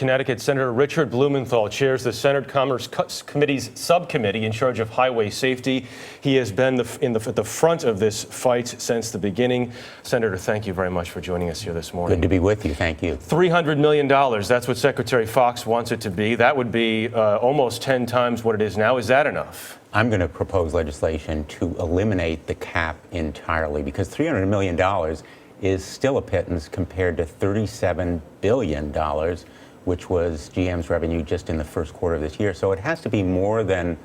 Connecticut, Senator Richard Blumenthal chairs the Senate Commerce Committee's subcommittee in charge of highway safety. He has been at the front of this fight since the beginning. Senator, thank you very much for joining us here this morning. Good to be with you. Thank you. $300 million, that's what Secretary Fox wants it to be. That would be almost 10 times what it is now. Is that enough? I'm going to propose legislation to eliminate the cap entirely because $300 million is still a pittance compared to $37 billion, which was GM's revenue just in the first quarter of this year. So it has to be more than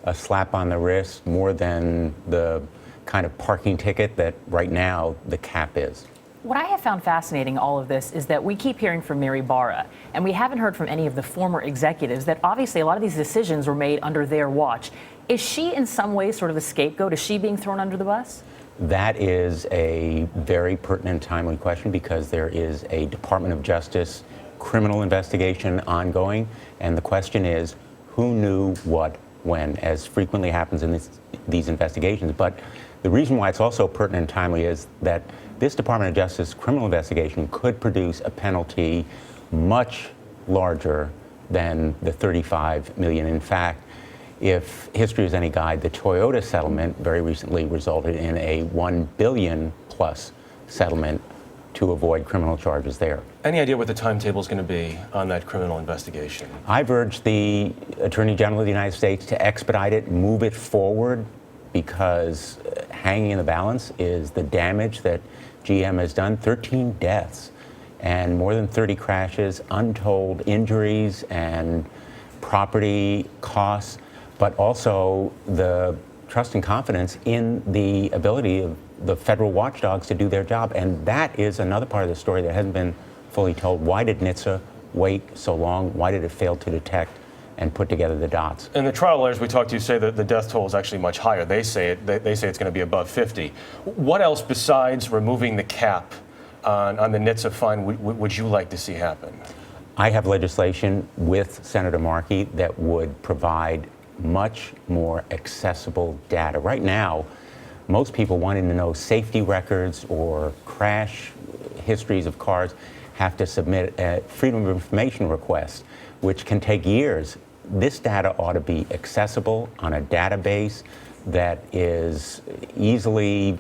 a slap on the wrist, more than the kind of parking ticket that right now the cap is. What I have found fascinating in all of this is that we keep hearing from Mary Barra, and we haven't heard from any of the former executives that obviously a lot of these decisions were made under their watch. Is she in some ways sort of a scapegoat? Is she being thrown under the bus? That is a very pertinent, timely question because there is a Department of Justice criminal investigation ongoing, and the question is, who knew what when, as frequently happens in these investigations. But the reason why it's also pertinent and timely is that this Department of Justice criminal investigation could produce a penalty much larger than the $35 million. In fact, if history is any guide, the Toyota settlement very recently resulted in a $1 billion plus settlement to avoid criminal charges there. Any idea what the timetable is going to be on that criminal investigation? I've urged the Attorney General of the United States to expedite it, move it forward, because hanging in the balance is the damage that GM has done. 13 deaths and more than 30 crashes, untold injuries and property costs, but also the trust and confidence in the ability of the federal watchdogs to do their job. And that is another part of the story that hasn't been fully told. Why did NHTSA wait so long? Why did it fail to detect and put together the dots? And the trial lawyers we talked to say that the death toll is actually much higher. They say it's going to be above 50. What else besides removing the cap on the NHTSA fine would you like to see happen? I have legislation with Senator Markey that would provide much more accessible data. Right now, most people wanting to know safety records or crash histories of cars have to submit a Freedom of Information request, which can take years. This data ought to be accessible on a database that is easily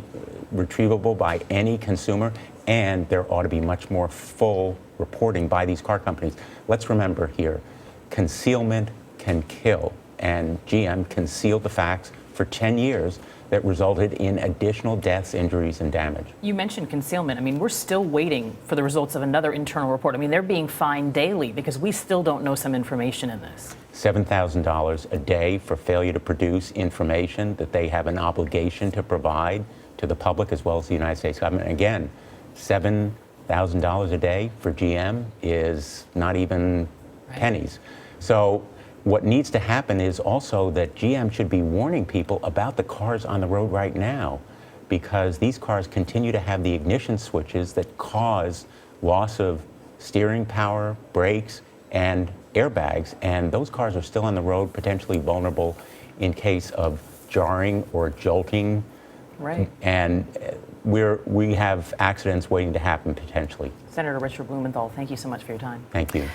retrievable by any consumer, and there ought to be much more full reporting by these car companies. Let's remember here, concealment can kill, and GM concealed the facts for 10 years that resulted in additional deaths, injuries, and damage. You mentioned concealment. I mean, we're still waiting for the results of another internal report. I mean, they're being fined daily because we still don't know some information in this. $7,000 a day for failure to produce information that they have an obligation to provide to the public as well as the United States government. Again, $7,000 a day for GM is not even pennies. So what needs to happen is also that GM should be warning people about the cars on the road right now, because these cars continue to have the ignition switches that cause loss of steering power, brakes, and airbags, and those cars are still on the road, potentially vulnerable in case of jarring or jolting. Right. And we have accidents waiting to happen potentially. Senator Richard Blumenthal, thank you so much for your time. Thank you.